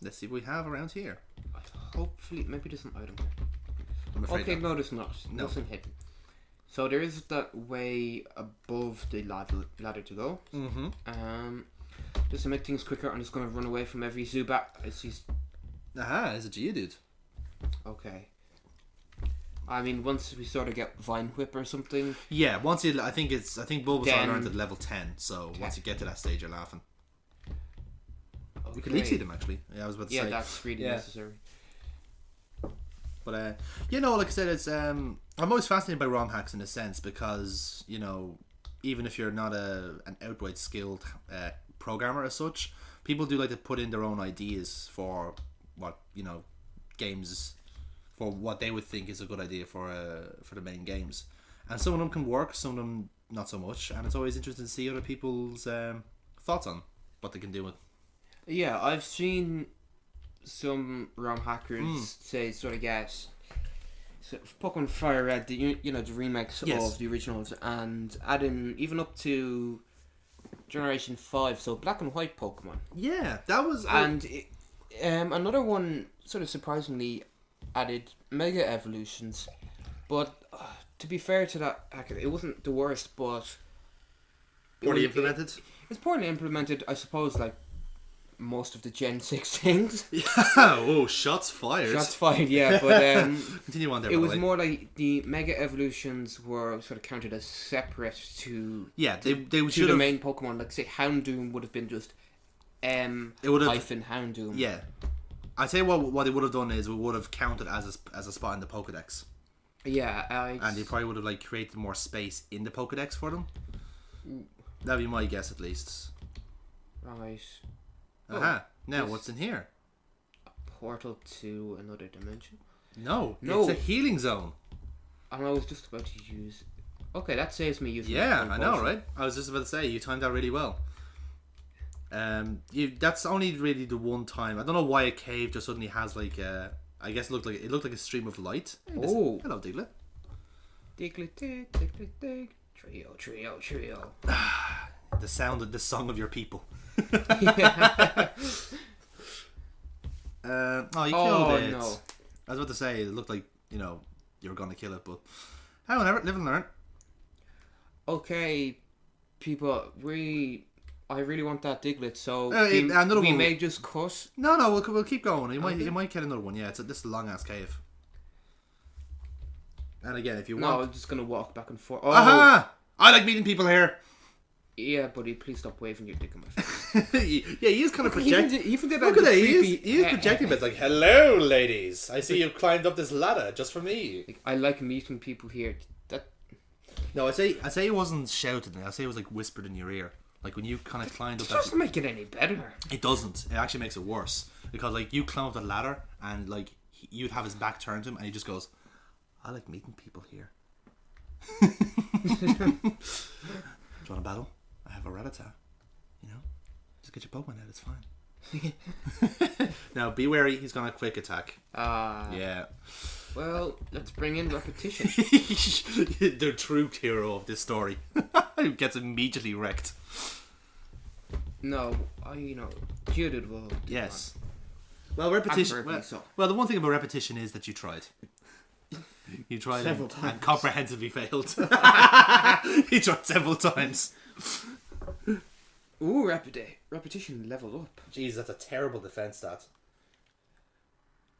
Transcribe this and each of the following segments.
Let's see what we have around here. Hopefully, maybe there's an item here. I'm afraid Okay, not. no, there's not. No. Nothing hidden. So there is that way above the ladder to go. Mm-hmm. Just to make things quicker, I'm just going to run away from every Zubat. I see. Aha, it's a Geodude. Okay. I mean, once we sort of get Vine Whip or something. Yeah, once you, I think Bulbasaur Then- learned at level 10, so once you get to that stage, you're laughing. Okay. You could leech seed them, actually. Yeah, I was about to say. Yeah, that's really necessary. But, like I said, it's, I'm always fascinated by ROM hacks in a sense because, even if you're not an outright skilled programmer as such, people do like to put in their own ideas for what, games, for what they would think is a good idea for the main games. And some of them can work, some of them not so much, and it's always interesting to see other people's thoughts on what they can do with. Yeah, I've seen some ROM hackers say sort of get Pokemon Fire Red, the remakes of the originals, and adding even up to Generation 5, so Black and White Pokemon. Yeah, that was... And another one, sort of surprisingly, added Mega Evolutions, but to be fair to that hacker, it wasn't the worst, but... Poorly implemented? It's poorly implemented, I suppose, like most of the Gen 6 things. Yeah, oh, shots fired. Shots fired, yeah, but Continue on there, it by was the way. more like the Mega Evolutions were sort of counted as separate to they to should the have... main Pokemon. Like, say, Houndoom would have been just It would have... hyphen Houndoom. Yeah. I'd say what they would have done is we would have counted as a spot in the Pokedex. Yeah, And they probably would have created more space in the Pokedex for them. That'd be my guess, at least. right. Aha. Now, yes. what's in here? A portal to another dimension. No, No. it's a healing zone. And I was just about to use. Okay, that saves me using. Yeah, my I know, potion. right? I was just about to say, you timed that really well. That's only really the one time. I don't know why a cave just suddenly has I guess it looked like a stream of light. Hey, Oh. hello, Diglett. Diglett. Trio. The song of your people. Yeah. You killed Oh it. no. I was about to say, it looked like, you were going to kill it, but... However, live and learn. Okay, people, I really want that Diglett, so another we one. may just cut. No, we'll keep going. You might get another one. Yeah, this is a long ass cave. And again, if you No, want... I'm just gonna walk back and forth. Oh, Aha! I like meeting people here. yeah, buddy, please stop waving your dick in my face. Yeah, he is kind of projecting. He even did Look that. at that. He is projecting, but it's like, hello, ladies. I see you've climbed up this ladder just for me. I like meeting people here. That No, I say it wasn't shouted. I say it was like whispered in your ear. Like when you kind of climbed up doesn't make it any better. It doesn't. It actually makes it worse because you climb up the ladder and you'd have his back turned to him and he just goes, "I like meeting people here." Do you want a battle? I have a Rattata. Just get your Pokemon out. It's fine. Now be wary. He's gonna quick attack. Yeah. Well, let's bring in repetition. The true hero of this story who gets immediately wrecked. No, Geodude will. do Yes. Well, repetition. Preferably so. Well, the one thing about repetition is that you tried. You tried Several and times. comprehensively failed. He tried several times. Ooh, repetition level up. Jeez, that's a terrible defense stat.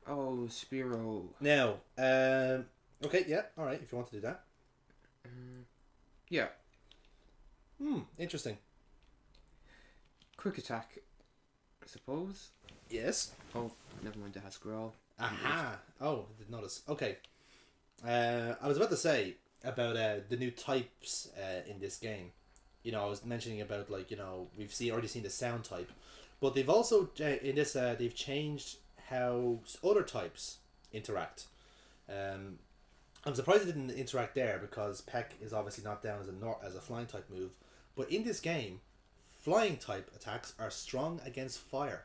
Oh, Spearow. Now, okay, yeah, all right. If you want to do that, Yeah, interesting. quick attack, I suppose. Yes. Oh, never mind. It has Growl. Aha. Oh, I did notice. Okay. I was about to say about the new types in this game. I was mentioning about we've already seen the sound type, but they've also in this they've changed how other types interact. I'm surprised it didn't interact there because Peck is obviously not down as a flying type move, but in this game, flying type attacks are strong against fire.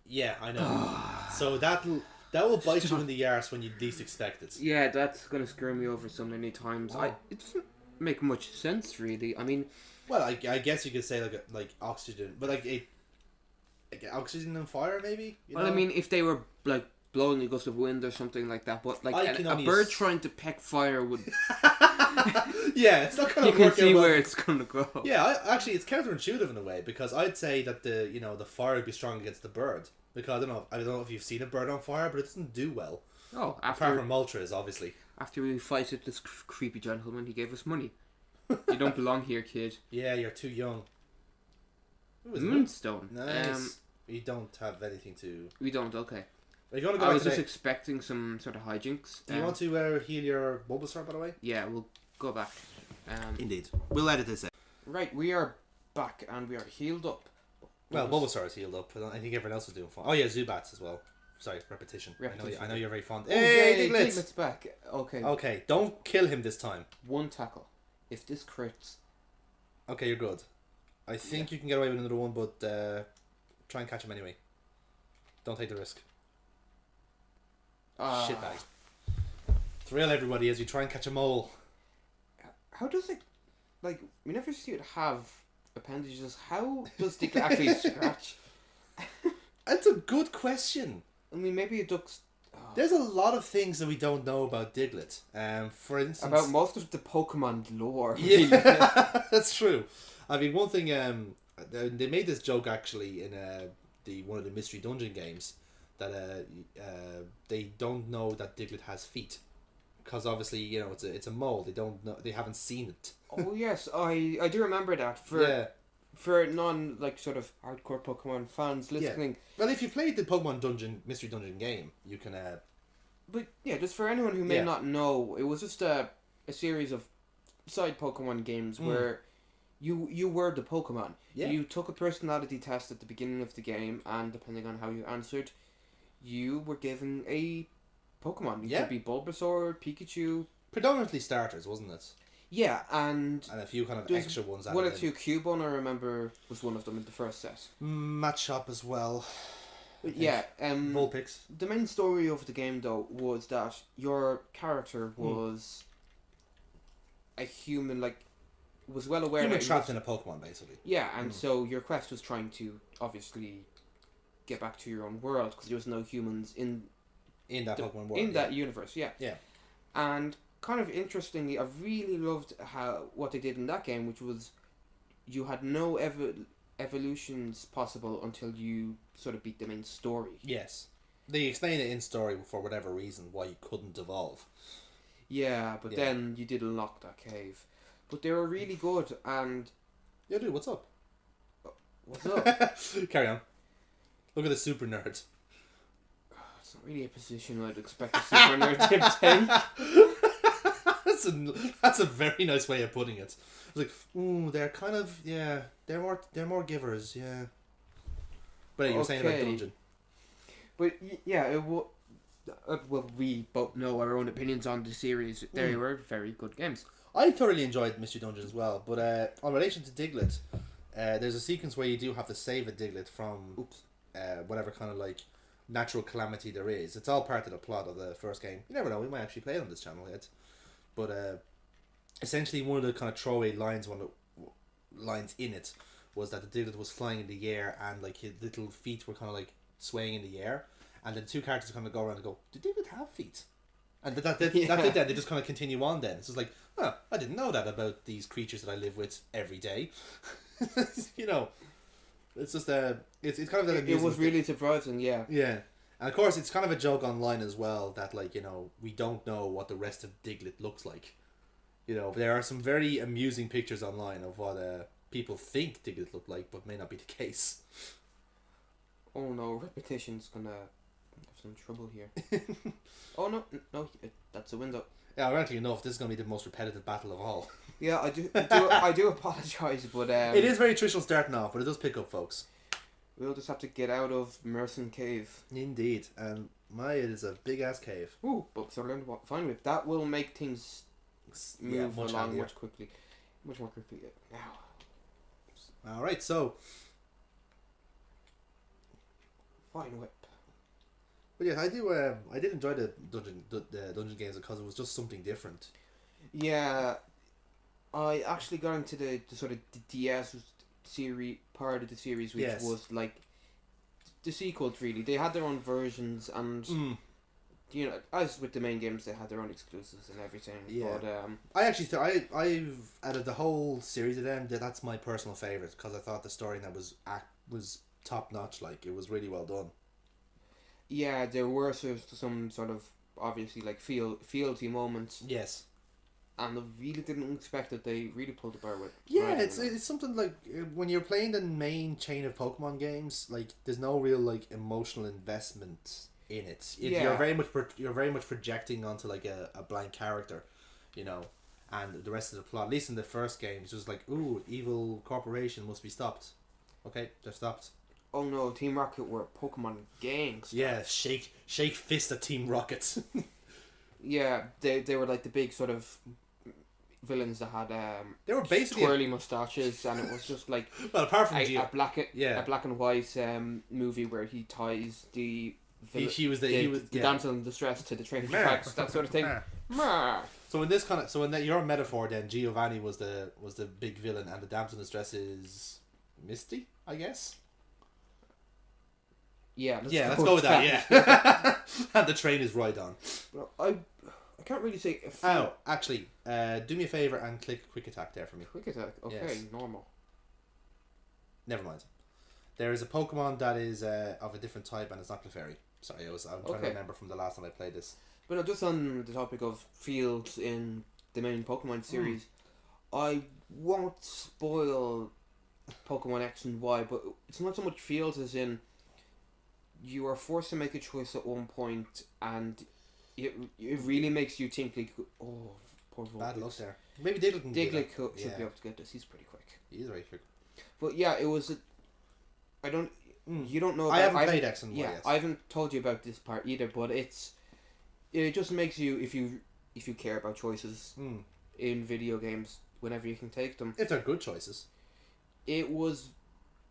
Yeah, I know. So that will bite you in the arse when you least expect it. Yeah, that's gonna screw me over so many times. Oh. It doesn't make much sense, really. I mean, Well, I guess you could say like oxygen, but oxygen and fire, maybe. Well, I mean, if they were like blowing a gust of wind or something like that, but like a bird trying to peck fire would. Yeah, it's not going to work. You can see where it's going to go. Yeah, actually, it's counterintuitive in a way because I'd say that the fire would be strong against the bird because I don't know if you've seen a bird on fire, but it doesn't do well. Oh, apart from Moltres, obviously. After we fighted this creepy gentleman, he gave us money. You don't belong here, kid. Yeah, you're too young. Moonstone. Nice. We don't have anything to. We don't. Okay. Are you going to go I was just expecting some sort of hijinks. Do you want to heal your Bulbasaur, by the way? Yeah, we'll go back. Indeed. We'll edit this out. Right, we are back and we are healed up. Well, Bulbasaur is healed up. I think everyone else is doing fine. Oh yeah, Zubats as well. Sorry, repetition. I know you're very fond. Oh, hey, Diglett's back. Okay. Okay, don't kill him this time. One tackle. If this crits. Okay, you're good. I think you can get away with another one, but try and catch him anyway. Don't take the risk. Shitbag. Thrill everybody as you try and catch a mole. How does it... Like, we never see it have appendages. How does Diglett actually scratch? That's a good question. I mean, maybe it ducks... There's a lot of things that we don't know about Diglett. For instance... About most of the Pokemon lore. Yeah, that's true. I mean, one thing... they made this joke, actually, in one of the Mystery Dungeon games, that they don't know that Diglett has feet. Because obviously, it's a mole. They don't know. They haven't seen it. Oh, yes. I do remember that. For non, sort of hardcore Pokemon fans listening. Yeah. Well, if you played the Mystery Dungeon game, you can... But, yeah, just for anyone who may not know, it was just a series of side Pokemon games where you were the Pokemon. Yeah. You took a personality test at the beginning of the game, and depending on how you answered, you were given a Pokemon. It could be Bulbasaur, Pikachu. Predominantly starters, wasn't it? Yeah, and a few kind of extra ones. One or two Cubone, I remember, was one of them in the first set. Matchup as well. Yeah, Vulpix. The main story of the game, though, was that your character was a human, was well aware. Human trapped in a Pokemon, basically. Yeah, and so your quest was trying to obviously get back to your own world because there was no humans in that Pokemon world. In that universe, yeah. Yeah. And kind of interestingly, I really loved what they did in that game, which was you had no evolutions possible until you sort of beat the main story. Yes. They explain it in story for whatever reason why you couldn't evolve. Yeah, but then you did unlock that cave. But they were really good, and... Yeah, dude, what's up? What's up? Carry on. Look at the super nerd. It's not really a position I'd expect a super nerd to take. That's a very nice way of putting it. It's like, ooh, they're kind of, they're more givers, yeah. But you were saying about Dungeon. But yeah, well, we both know our own opinions on the series. They were very good games. I thoroughly enjoyed Mystery Dungeon as well, but in relation to Diglett, there's a sequence where you do have to save a Diglett from whatever kind of natural calamity there is. It's all part of the plot of the first game. You never know, we might actually play it on this channel yet. But essentially one of the kind of throwaway lines, one of the lines in it, was that the Diglett was flying in the air and his little feet were kind of swaying in the air, and then two characters kind of go around and go, did Diglett have feet? And that's it then. They just kind of continue on then. It's just like, I didn't know that about these creatures that I live with every day. It's just it's kind of that amusing. It was really surprising, yeah. Yeah. And of course it's kind of a joke online as well that we don't know what the rest of Diglett looks like. There are some very amusing pictures online of what people think Diglett look like, but may not be the case. Oh no, repetition's gonna have some trouble here. Oh no, that's a window. Yeah, ironically enough, this is going to be the most repetitive battle of all. Yeah, I do apologise, but... it is very traditional starting off, but it does pick up, folks. We'll just have to get out of Merson Cave. Indeed, and it is a big-ass cave. Ooh, books are learned what fine with. That will make things move along much more quickly. Now. Alright, so... Fine whip. But yeah, I did enjoy the dungeon games because it was just something different. Yeah, I actually got into the sort of the DS series part of the series, which was the sequels really. They had their own versions, and you know, as with the main games, they had their own exclusives and everything. Yeah. But I actually I've out of the whole series of them, that's my personal favorite because I thought the story in that was top notch. Like it was really well done. yeah, there were some sort of obviously like fealty moments. Yes. And I really didn't expect that they really pulled the bar with. Yeah, it's something like when you're playing the main chain of Pokemon games, like there's no real like emotional investment in it. You're very much projecting onto like a blank character, you know, and the rest of the plot. At least in the first game, it's just like, ooh, evil corporation must be stopped. Okay, they're stopped. Oh no, Team Rocket were Pokemon gangs. Yeah, shake fist at Team Rocket. Yeah, they were like the big sort of villains that had they were basically twirly mustaches, and it was just like well, apart from a black and white movie where he ties the damsel in distress to the train tracks, that sort of thing. So in your metaphor, then Giovanni was the big villain, and the damsel in distress is Misty, I guess. Yeah, let's go with that. Yeah, and the train is right on. Well, I can't really say. Actually, do me a favor and click quick attack there for me. Quick attack. Okay, yes. Normal. Never mind. There is a Pokemon that is of a different type, and it's not Clefairy. Sorry, I'm trying to remember from the last time I played this. But no, just on the topic of fields in the main Pokemon series, I won't spoil Pokemon X and Y, but it's not so much fields as in you are forced to make a choice at one point, and it really makes you think like, oh, poor Vulpix. Bad luck there. Maybe Diglett should be able to get this. He's pretty quick. He is very quick. But yeah, it was. You don't know. I haven't played X and Y yet. I haven't told you about this part either, but it just makes you, if you care about choices in video games, whenever you can take them. If they're good choices. It was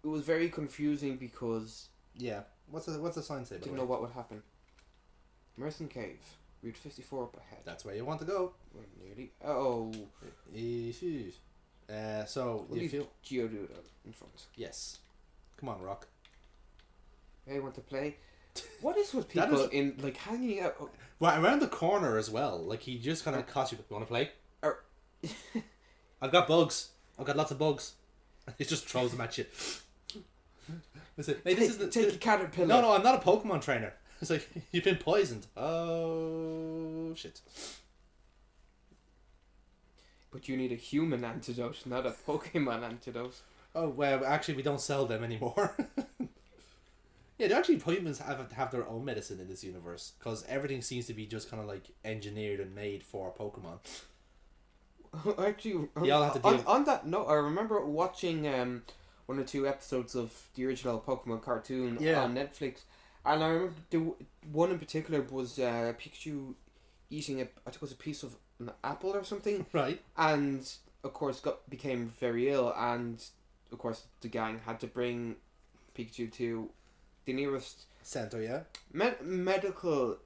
very confusing because. Yeah. What's the sign say? Didn't know what would happen. Merson Cave, Route 54 up ahead. That's where you want to go. We're nearly. Oh. So we'll you feel Geodude in front. Yes. Come on, Rock. Hey, want to play? What is with people in like hanging out? Right around the corner as well. Like he just kind of caught you. You want to play? I've got bugs. I've got lots of bugs. He just throws them at you. Take a caterpillar. No, I'm not a Pokemon trainer. It's like, you've been poisoned. Oh, shit. But you need a human antidote, not a Pokemon antidote. Oh, well, actually, we don't sell them anymore. Yeah, actually, humans have their own medicine in this universe. Because everything seems to be just kind of like engineered and made for Pokemon. Actually, you all have to deal on that note, I remember watching one or two episodes of the original Pokemon cartoon on Netflix, and I remember the one in particular was Pikachu eating I think it was a piece of an apple or something, right? And of course became very ill, and of course the gang had to bring Pikachu to the nearest center, medical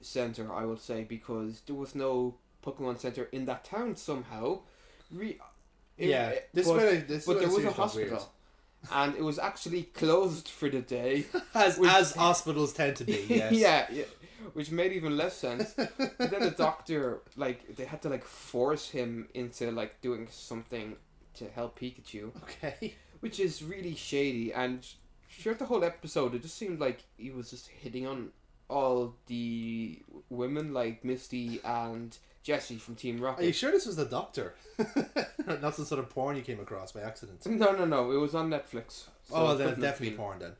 center, I will say, because there was no Pokemon center in that town somehow. But there was a hospital. And it was actually closed for the day. as hospitals tend to be, yes. yeah, which made even less sense. But then the doctor, they had to, force him into, doing something to help Pikachu. Okay. Which is really shady. And throughout the whole episode, it just seemed like he was just hitting on all the women, like Misty and Jessie from Team Rocket. Are you sure this was the doctor? Not some sort of porn you came across by accident? No. It was on Netflix. So then it's definitely porn then.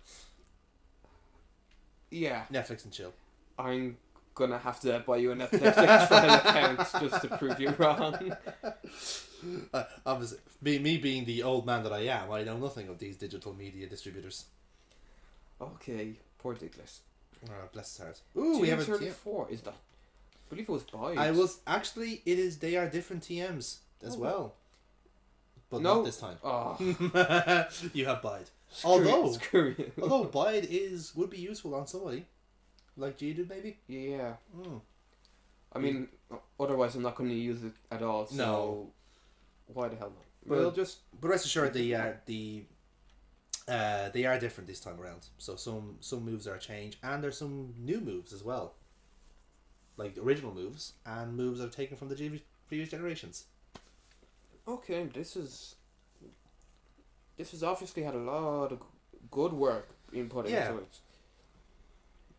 Yeah. Netflix and chill. I'm gonna have to buy you a Netflix trial account just to prove you wrong. Obviously, me being the old man that I am, I know nothing of these digital media distributors. Okay, poor Diglett. Bless his heart. Ooh, we have a 34. Is that? I believe it was Bide. I was actually. It is. They are different TMs as well, but not this time. Oh. You have Bide. Screw you. Although Bide would be useful on somebody, like Geodude maybe. Yeah. I mean, otherwise I'm not going to use it at all. So no. Why the hell not? But rest assured, the They are different this time around. So some moves are a change, and there's some new moves as well, like the original moves and moves I've taken from the previous generations. Okay, this has obviously had a lot of good work being put into it.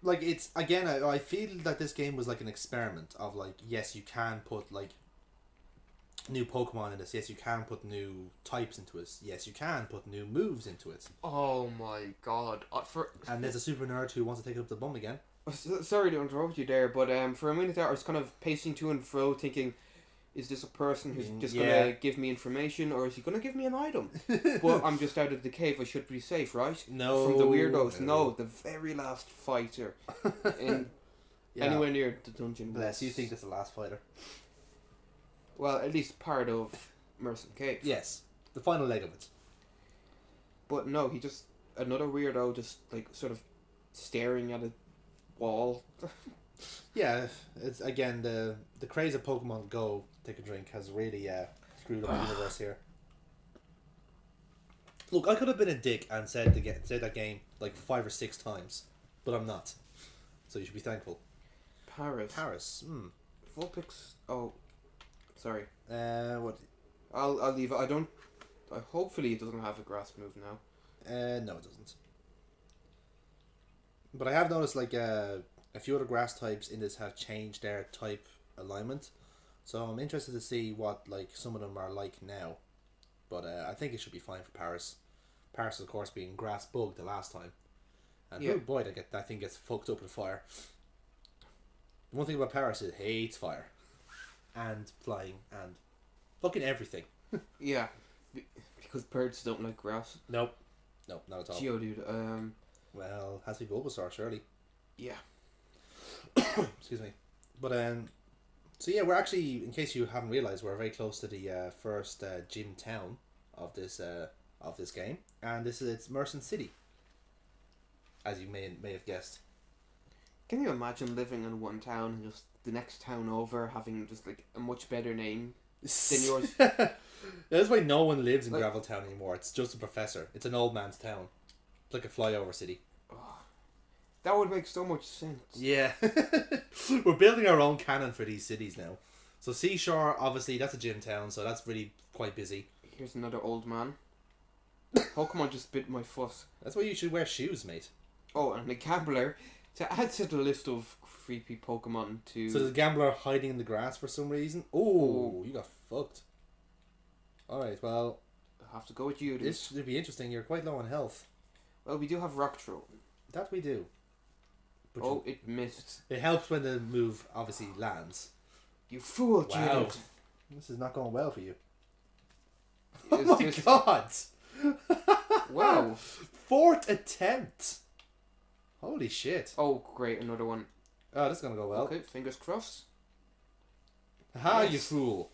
Like, it's, again, I feel that this game was like an experiment of, like, yes, you can put, like, new Pokemon in this. Yes, you can put new types into it. Yes, you can put new moves into it. Oh my god. And there's a super nerd who wants to take it up the bum again. Sorry to interrupt you there, but for a minute there I was kind of pacing to and fro thinking, is this a person who's just going to give me information, or is he going to give me an item? But I'm just out of the cave, I should be safe, right? No. From the weirdos. No, the very last fighter. Anywhere near the dungeon. Bless, you think that's the last fighter? Well, at least part of Merson Cave. Yes, the final leg of it. But no, he just, another weirdo just, like, sort of staring at a wall. Yeah, it's, again, the craze of Pokemon Go, take a drink, has really screwed up the universe here. Look, I could have been a dick and said that game like 5 or 6 times, but I'm not. So you should be thankful. Paris. Vulpix. Oh, sorry. What? I'll leave it. Hopefully it doesn't have a grass move now. No, it doesn't. But I have noticed, like, a few other grass types in this have changed their type alignment, so I'm interested to see what, like, some of them are like now. But I think it should be fine for Paris. Paris, of course, being grass bug the last time, and oh boy, that thing gets fucked up with fire. The one thing about Paris is it hates fire, and flying, and fucking everything. Yeah, because birds don't like grass. Nope, not at all. Geodude. Well, has to be Bulbasaur, surely. Yeah. Excuse me. But so yeah, we're actually, in case you haven't realized, we're very close to the first gym town of this game, and it's Merson City, as you may have guessed. Can you imagine living in one town and just the next town over having just like a much better name than yours? That's why no one lives in Gravel Town anymore. It's just a professor. It's an old man's town. It's like a flyover city. That would make so much sense. Yeah. We're building our own canon for these cities now. So Seashore, obviously, that's a gym town, so that's really quite busy. Here's another old man. Pokemon just bit my foot. That's why you should wear shoes, mate. Oh, and a gambler. To add to the list of creepy Pokemon to... So there's a gambler hiding in the grass for some reason? Oh, you got fucked. Alright, well... I'll have to go with you. This should be interesting. You're quite low on health. Well, we do have Rock Throw. That we do. But it missed. It helps when the move obviously lands. You fool, wow. Geodude. This is not going well for you. Oh my god! Wow. 4th attempt! Holy shit. Oh, great, another one. Oh, this is going to go well. Okay, fingers crossed. Ha, yes. You fool.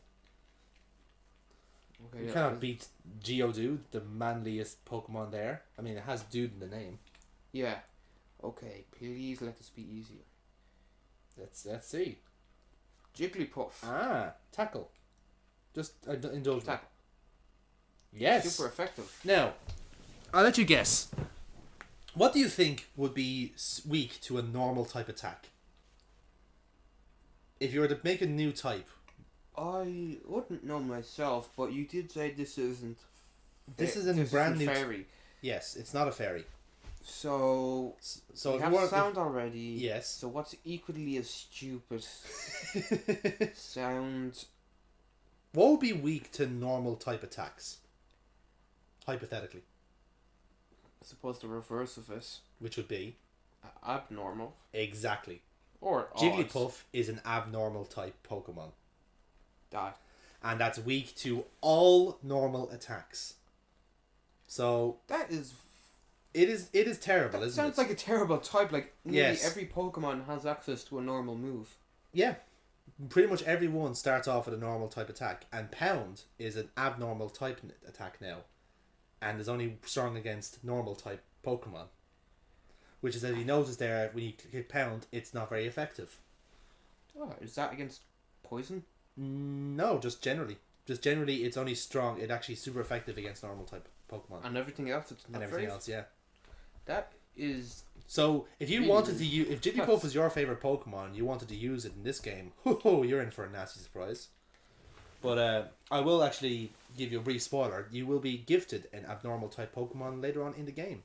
Okay, you cannot beat Geodude, the manliest Pokemon there. I mean, it has dude in the name. Yeah. Okay, please let this be easier. Let's see. Jigglypuff. Ah, tackle. Just indulge me. Tackle. Yes. Super effective. Now, I'll let you guess. What do you think would be weak to a normal type attack? If you were to make a new type. I wouldn't know myself, but you did say this isn't... This is a brand new... fairy. Yes, it's not a fairy. So we have sound already. Yes. So what's equally as stupid? Sound. What would be weak to normal type attacks? Hypothetically. I suppose the reverse of it. Which would be? Abnormal. Exactly. Or Jigglypuff is an abnormal type Pokemon. That. And that's weak to all normal attacks. So that is... It is terrible, that isn't it? sounds like a terrible type. Like, nearly yes. every Pokemon has access to a normal move. Yeah. Pretty much everyone starts off with a normal type attack. And Pound is an abnormal type attack now. And is only strong against normal type Pokemon. Which is, as you notice there, when you hit Pound, it's not very effective. Oh, is that against poison? No, just generally. Just generally, it's only strong. It's actually super effective against normal type Pokemon. And everything else, it's not And everything phrase? else, yeah. That is... So, if you Really, wanted to use... If Jigglypuff was your favourite Pokemon, you wanted to use it in this game, you're in for a nasty surprise. But I will actually give you a brief spoiler. You will be gifted an abnormal type Pokemon later on in the game.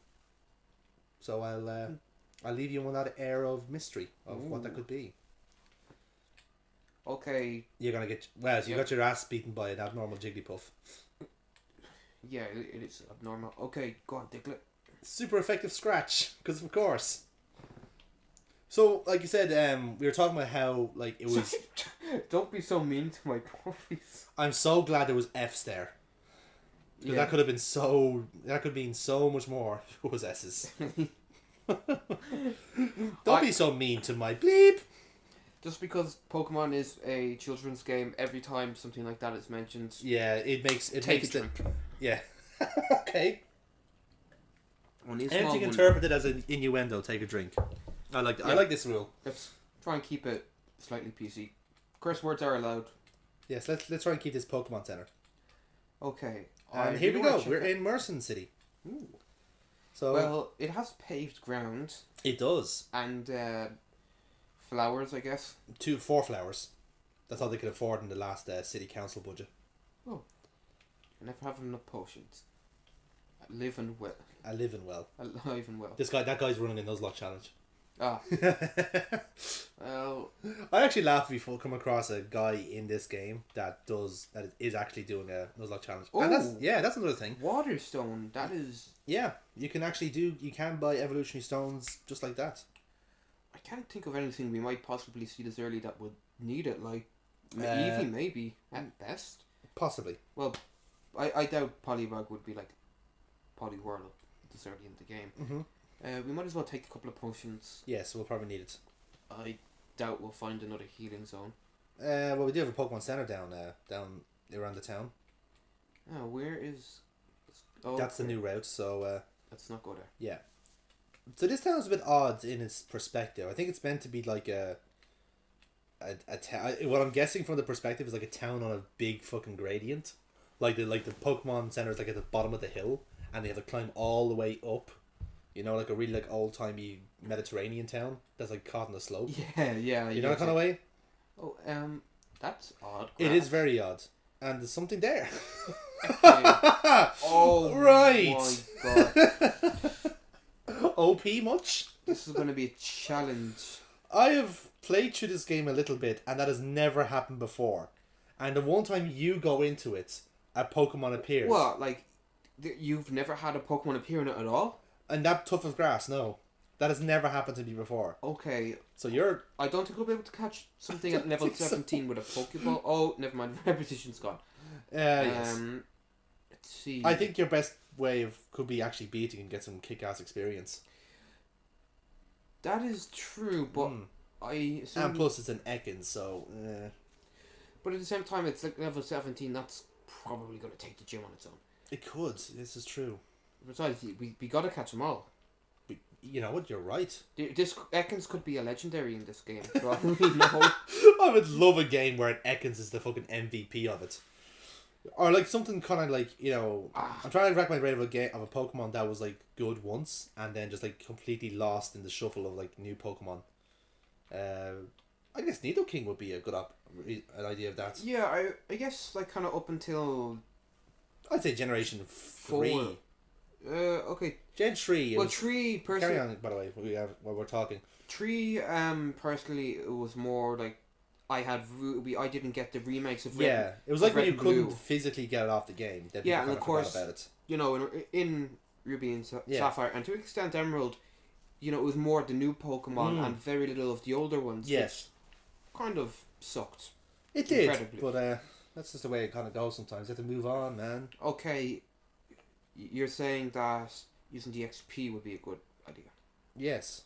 So I'll leave you on that air of mystery of what that could be. Okay. You're gonna get you got your ass beaten by an abnormal Jigglypuff. Yeah, it is abnormal. Okay, go on, Diglett. Super effective scratch, because of course. So, like you said, we were talking about how like it was. Don't be so mean to my trophies. I'm so glad there was Fs there. Because that could have been so. That could have been so much more if it was S's. Don't be so mean to my bleep. Just because Pokemon is a children's game, every time something like that is mentioned, Yeah, it makes take a drink. Yeah. Okay. Only a small Anything one. interpreted as an innuendo, take a drink. I like this rule. Let's try and keep it slightly PC. Curse words are allowed. Yes, let's try and keep this Pokemon Center. Okay. And here we go. We're in Merson City. Ooh. So Well, it has paved ground it does. and flowers, I guess. 4 flowers. That's all they could afford in the last city council budget. Oh. I never have enough potions. Living well. I live in well. Alive and well. That guy's running a Nuzlocke challenge. Ah. Well. I actually laughed before come across a guy in this game that is actually doing a Nuzlocke challenge. And that's another thing. Waterstone, that is... Yeah, you can buy evolutionary stones just like that. I can't think of anything we might possibly see this early that would need it, like Eevee maybe, at best. Possibly. Well, I doubt Poliwag would be like Poliwhirl this early in the game. Mm-hmm. We might as well take a couple of potions. Yes, we'll probably need it. I doubt we'll find another healing zone. Well, we do have a Pokemon Center down around the town. Oh, where is... Oh, That's the new route, so... Let's not go there. Yeah. So this town's a bit odd in its perspective. I think it's meant to be like a town. What I'm guessing from the perspective is like a town on a big fucking gradient. Like the Pokemon Center is like at the bottom of the hill, and they have to climb all the way up. You know, like a really like old timey Mediterranean town that's like caught on the slope. Yeah. You know that kind of way. Oh, that's odd. It is very odd, and there's something there. Oh right. My god. OP much? This is going to be a challenge. I have played through this game a little bit, and that has never happened before. And the one time you go into it, a Pokemon appears. What, like, you've never had a Pokemon appear in it at all? And that tough of grass, no. That has never happened to me before. Okay. So you're... I don't think we'll be able to catch something at level 17 with a Pokeball. Oh, never mind. Repetition's gone. Yes. Let's see. I think your best way could be actually beating and get some kick-ass experience. That is true, but I assume... And plus it's an Ekans, so... But at the same time, it's like level 17, that's probably going to take the gym on its own. It could. This is true. Besides, we got to catch them all. But you know what? You're right. This Ekans could be a legendary in this game. For all we know. I would love a game where an Ekans is the fucking MVP of it. Or like something kind of like, you know, I'm trying to rack my brain of a Pokemon that was like good once and then just like completely lost in the shuffle of like new Pokemon. I guess Nidoking would be a good an idea of that. Yeah, I guess like kind of up until... I'd say Generation 3. 4. Okay. Gen 3. Well, 3 personally... Carry on, by the way, while we're talking. 3, personally, it was more like I didn't get the remakes of Red. Yeah, it was like when you couldn't Blue. physically get it off the game. Then Yeah, people and of kinda forgot course, about it. you know, in Ruby and Sapphire, and to an extent Emerald, you know, it was more the new Pokemon and very little of the older ones. Yes. Kind of sucked. It did, Incredibly. but that's just the way it kind of goes sometimes. You have to move on, man. Okay, you're saying that using the XP would be a good idea. Yes.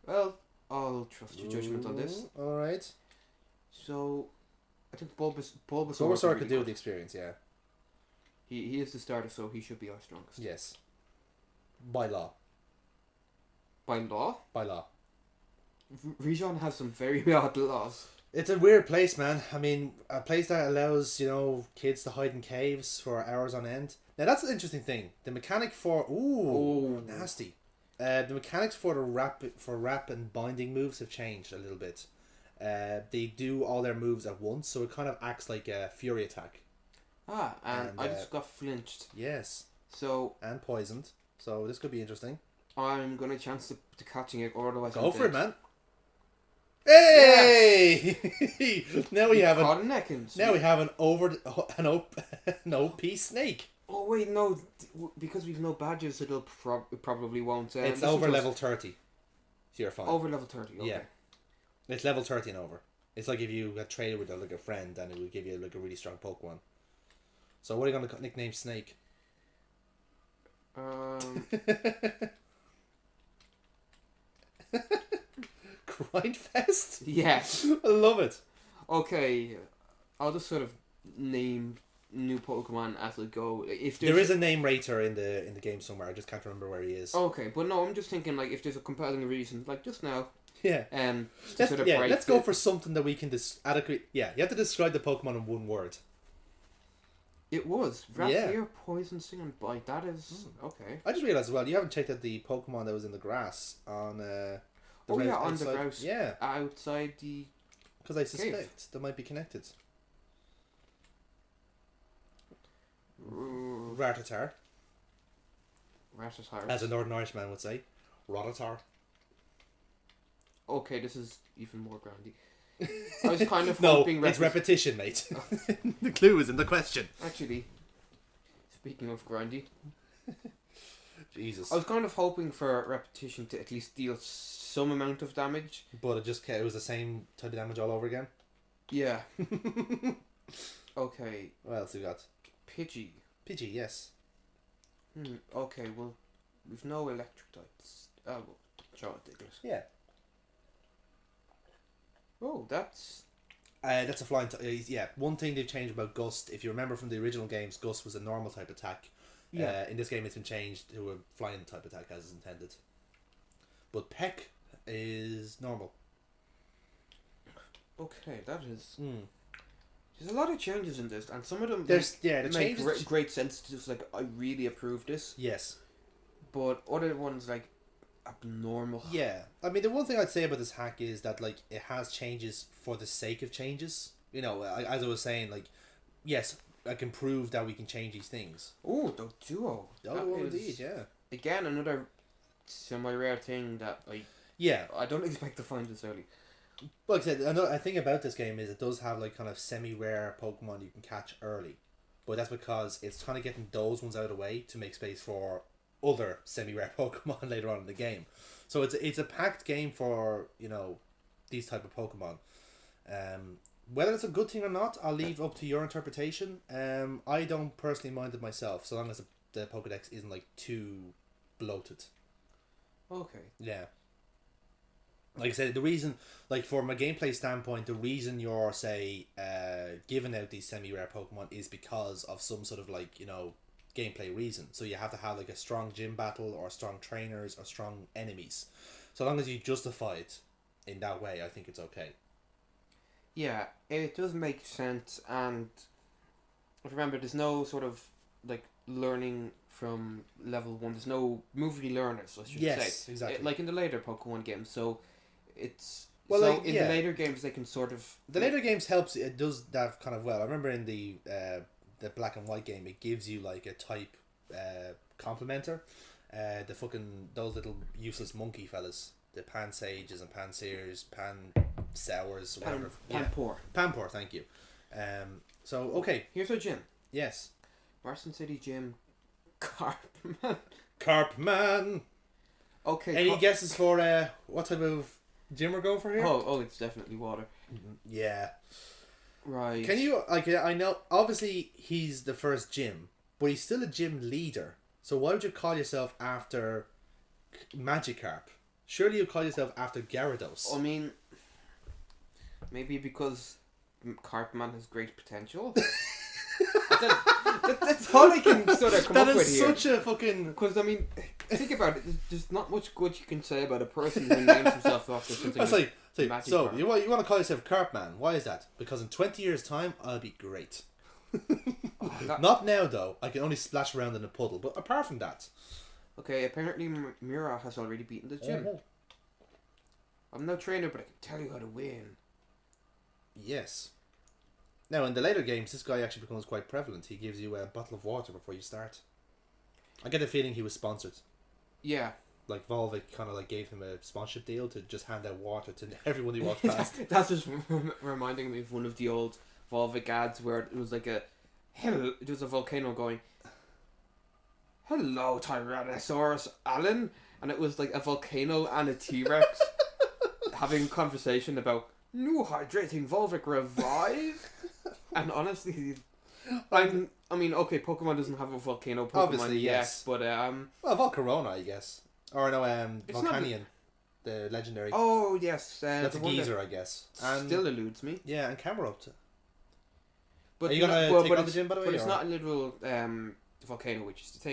Well, I'll trust your judgment on this. Alright. So, I think Bulbasaur Bulbasaur really could do good. the experience, yeah. He is the starter, so he should be our strongest. Yes. By law. By law? By law. Region has some very odd laws. It's a weird place, man. I mean, a place that allows, kids to hide in caves for hours on end. Now, that's an interesting thing. The mechanic for... Ooh, nasty. The mechanics for the wrap and binding moves have changed a little bit. They do all their moves at once, so it kind of acts like a fury attack. And I just got flinched. Yes. So... And poisoned. So this could be interesting. I'm going to chance to catching it, or otherwise Go for it, man. Hey! Yes! Now we have an OP snake. Oh wait, no, because we've no badges, it probably won't. It's over level 30. So you're fine. Over level 30. Okay. Yeah. It's level 30 and over. It's like if you got traded with a friend, and it would give you like a really strong Pokemon. So what are you going to nickname Snake? Grindfest? Yes. I love it. Okay, I'll just sort of name new Pokemon as I go. If there is a name rater in the game somewhere, I just can't remember where he is. Okay, but no, I'm just thinking like if there's a compelling reason, like just now. Yeah. Let's go for something that we can adequate. Yeah, you have to describe the Pokemon in one word. It was Rapier, Poison, Sting, and Bite. That is okay. I just realized as well. You haven't checked out the Pokemon that was in the grass on. On the grass. Yeah. Outside the. Because I suspect they might be connected. Rattata. As a Northern Irishman would say. Rattata. Okay, this is even more grindy. I was kind of hoping... it's repetition, mate. The clue is in the question. Actually, speaking of grindy... Jesus. I was kind of hoping for repetition to at least deal some amount of damage. But it was the same type of damage all over again? Yeah. Okay. What else we got? Pidgey. Pidgey, yes. Okay, well, we've no electric types. Oh, Diglett. Yeah. Oh, that's a flying type. Yeah, one thing they've changed about Gust, if you remember from the original games, Gust was a normal type attack. Yeah. In this game, it's been changed to a flying type attack as is intended. But Peck is normal. Okay, that is... There's a lot of changes in this, and some of them make great sense. Just like, I really approve this. Yes. But other ones, like, abnormal. Yeah. I mean, the one thing I'd say about this hack is that, like, it has changes for the sake of changes. As I was saying, like, yes, I can prove that we can change these things. Oh, the duo. Indeed, yeah. Again, another semi-rare thing that I don't expect to find this early. Like I said, another thing about this game is it does have like kind of semi-rare Pokemon you can catch early, but that's because it's kind of getting those ones out of the way to make space for other semi-rare Pokemon later on in the game. So it's a packed game for these type of Pokemon. Whether it's a good thing or not, I'll leave up to your interpretation. I don't personally mind it myself, so long as the Pokedex isn't like too bloated. Okay. Yeah. Like I said, the reason, like from a gameplay standpoint, the reason you're, say, giving out these semi-rare Pokemon is because of some sort of like, gameplay reason. So you have to have like a strong gym battle or strong trainers or strong enemies. So long as you justify it in that way, I think it's okay. Yeah, it does make sense, and remember, there's no sort of like learning from level 1. There's no movie learners, I should say. Yes, exactly. Like in the later Pokemon games, so it's... Well, the later games, they can sort of... The later games helps, it does that kind of well. I remember in the black and white game, it gives you like a type complementer. Those little useless monkey fellas. The Pansages and Panseers, Pansours, whatever. Panpour, thank you. So, okay. Here's our gym. Yes. Marston City Gym. Carpman. Carpman. Okay. Any guesses for what type of gym we're going for here? Oh, it's definitely water. Yeah. Right. Can you, I know, obviously he's the first gym, but he's still a gym leader. So why would you call yourself after Magikarp? Surely you call yourself after Gyarados. I mean, maybe because Carpman has great potential. That's all I can sort of come up with here. That is such a fucking... Because, I mean, think about it. There's not much good you can say about a person who names himself after something. That's like, magic so carp. you want to call yourself Carpman? Why is that? Because in 20 years' time, I'll be great. Not now though. I can only splash around in a puddle. But apart from that, Okay, apparently Mira has already beaten the gym. I'm no trainer, but I can tell you how to win. Yes. Now in the later games, this guy actually becomes quite prevalent. He gives you a bottle of water before you start. I get the feeling he was sponsored. Yeah. Like Volvic kind of like gave him a sponsorship deal to just hand out water to everyone who walked past. That's just reminding me of one of the old Volvic ads where it was like it was a volcano going, "Hello, Tyrannosaurus Alan," and it was like a volcano and a T-Rex having a conversation about new hydrating Volvic Revive. And honestly, I mean, okay, Pokemon doesn't have a volcano Pokemon Obviously, yet, yes. but well, Volcarona, I guess, or no, It's Volcanion, the legendary. oh yes, That's a the one geezer, I guess. that And still eludes me. yeah, and Camerupt. But Are you gonna take on the gym, by the way? But it's or? not a literal volcano, which is the thing.